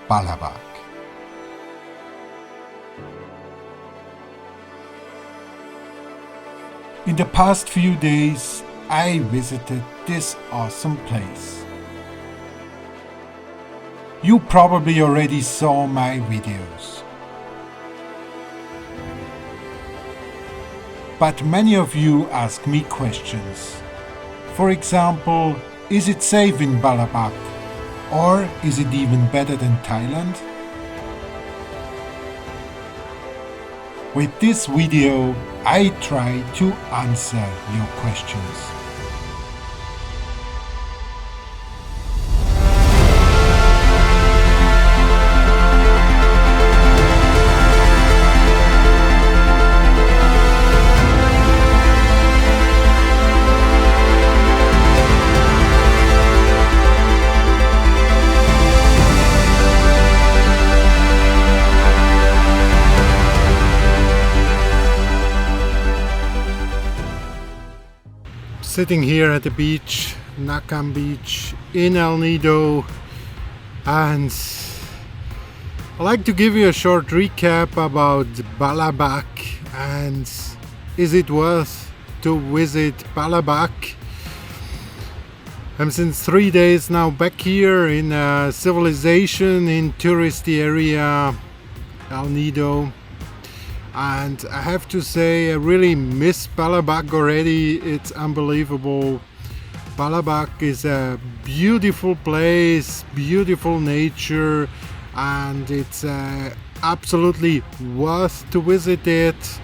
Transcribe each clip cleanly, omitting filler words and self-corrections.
Balabac. In the past few days, I visited this awesome place. You probably already saw my videos. But many of you ask me questions. For example, is it safe in Balabac? Or is it even better than Thailand? With this video, I try to answer your questions. Sitting here at the beach, Nakam Beach in El Nido, and I'd like to give you a short recap about Balabac and is it worth to visit Balabac. I'm since 3 days now back here in civilization in touristy area El Nido. And I have to say, I really miss Balabac already. It's unbelievable. Balabac is a beautiful place, beautiful nature, and it's absolutely worth to visit it.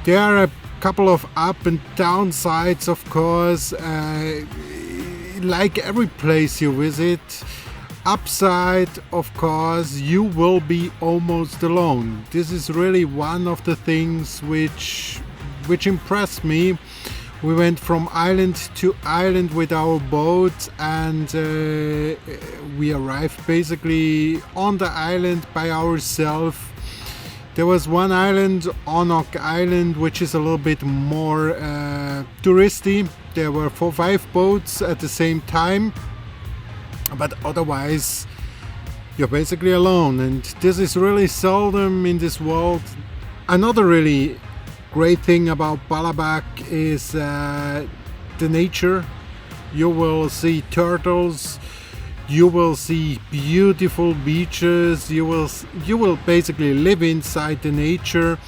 There are a couple of up and down sides, of course, like every place you visit. Upside, of course, you will be almost alone. This is really one of the things which impressed me. We went from island to island with our boat, and we arrived basically on the island by ourselves. There was one island, Onok Island, which is a little bit more touristy. There were 4 or 5 boats at the same time. But otherwise, you're basically alone, and this is really seldom in this world. Another really great thing about Balabac is the nature. You will see turtles, you will see beautiful beaches, you will basically live inside the nature,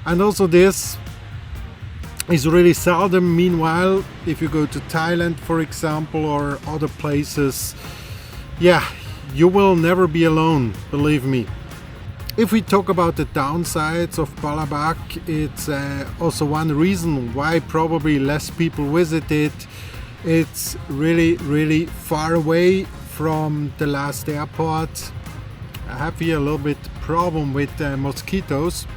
and also this is really seldom. Meanwhile, if you go to Thailand, for example, or other places, yeah, you will never be alone, believe me. If we talk about the downsides of Balabac, it's also one reason why probably less people visit it. It's really far away from the last airport. I have here a little bit problem with mosquitoes.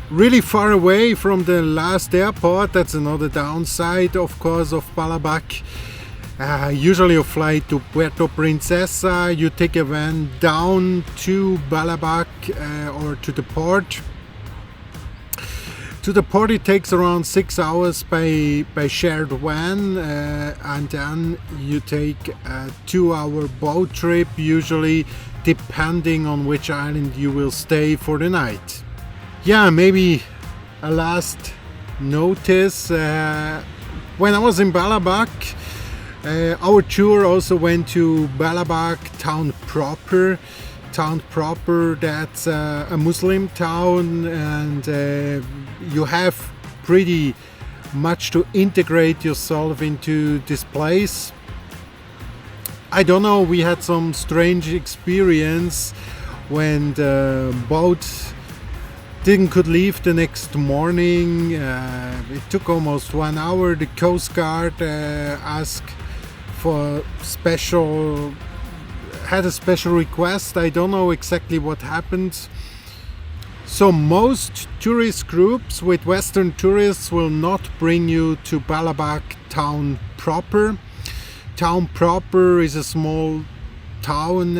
Really far away from the last airport. That's another downside, of course, of Balabac. Usually you fly to Puerto Princesa, you take a van down to Balabac or to the port. To the port it takes around 6 hours by shared van, and then you take a 2-hour boat trip, usually, depending on which island you will stay for the night. Yeah, maybe a last notice. When I was in Balabac, our tour also went to Balabac town proper. Town proper, that's a Muslim town, and you have pretty much to integrate yourself into this place. I don't know, we had some strange experience when the boat could leave the next morning. It took almost 1 hour. The Coast Guard asked for had a special request. I don't know exactly what happened. So most tourist groups with Western tourists will not bring you to Balabac town proper. Town proper is a small town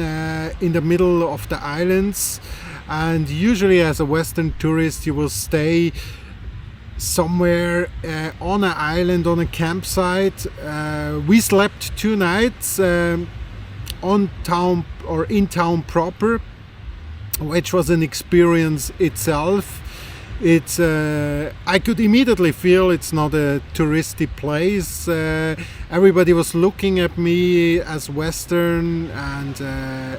in the middle of the islands, and usually as a Western tourist you will stay somewhere on an island, on a campsite. We slept 2 nights on town or in town proper, which was an experience itself. It's I could immediately feel it's not a touristy place. Everybody was looking at me as Western, and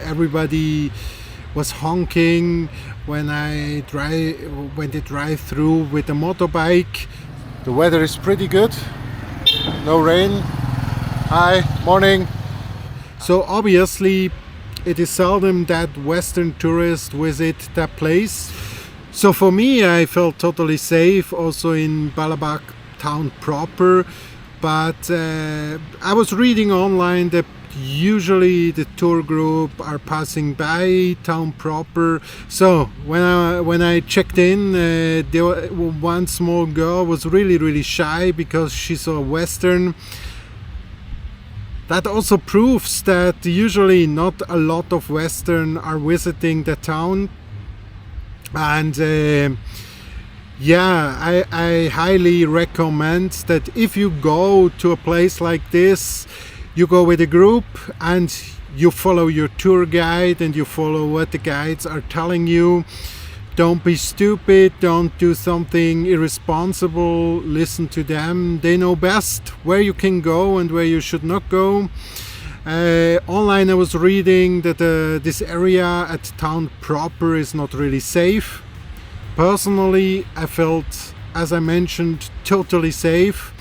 everybody was honking when they drive through with a motorbike. The weather is pretty good, no rain. Hi, morning. So obviously it is seldom that Western tourists visit that place. So for me, I felt totally safe also in Balabac town proper, but I was reading online that usually the tour group are passing by town proper. So when I checked in, one small girl was really shy because she saw Western. That also proves that usually not a lot of Western are visiting the town. And I highly recommend that if you go to a place like this, you go with a group and you follow your tour guide and you follow what the guides are telling you. Don't be stupid, don't do something irresponsible, listen to them. They know best where you can go and where you should not go. Online I was reading that this area at town proper is not really safe. Personally, I felt, as I mentioned, totally safe.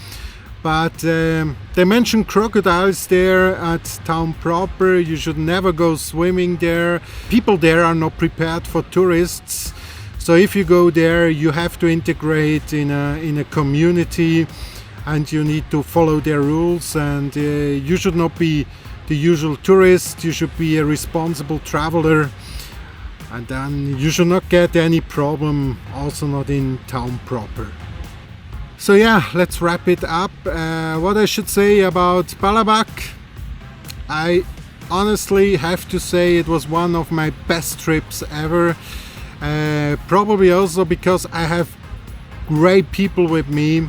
But they mentioned crocodiles there at town proper. You should never go swimming there. People there are not prepared for tourists. So if you go there, you have to integrate in a community, and you need to follow their rules. And you should not be the usual tourist. You should be a responsible traveler, and then you should not get any problem, also not in town proper. So yeah, let's wrap it up. What I should say about Balabac, I honestly have to say it was one of my best trips ever. Probably also because I have great people with me.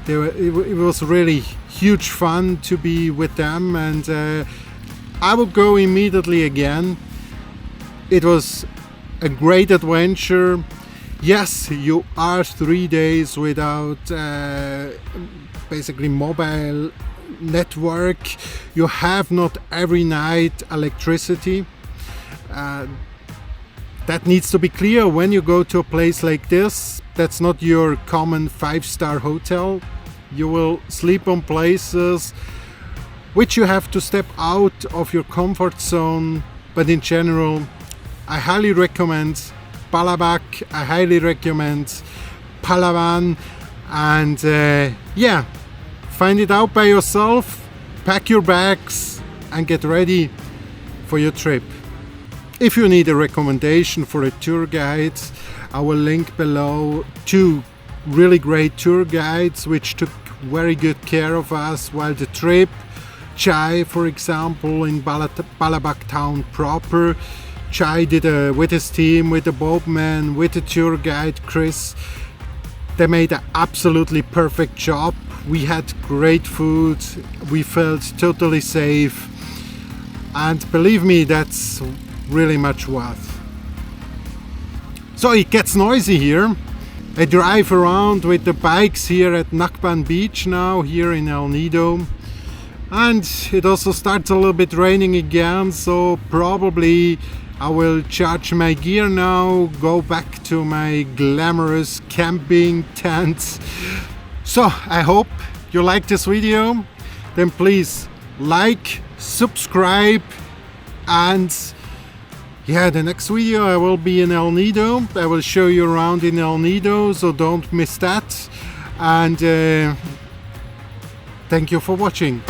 It was really huge fun to be with them, and I will go immediately again. It was a great adventure. Yes, you are 3 days without basically mobile network. You have not every night electricity. That needs to be clear when you go to a place like this. That's not your common 5-star hotel. You will sleep on places which you have to step out of your comfort zone. But in general, I highly recommend Balabac, I highly recommend Palawan, and find it out by yourself, pack your bags and get ready for your trip. If you need a recommendation for a tour guide, I will link below 2 really great tour guides which took very good care of us while the trip. Chai, for example, in Balabac town proper. Chai did with his team, with the boatman, with the tour guide Chris. They made an absolutely perfect job. We had great food, we felt totally safe, and believe me, that's really much worth. So it gets noisy here. I drive around with the bikes here at Nakban Beach now, here in El Nido. And it also starts a little bit raining again, so probably I will charge my gear now, go back to my glamorous camping tent. So I hope you like this video. Then please like, subscribe, and the next video I will be in El Nido. I will show you around in El Nido, so don't miss that. And thank you for watching.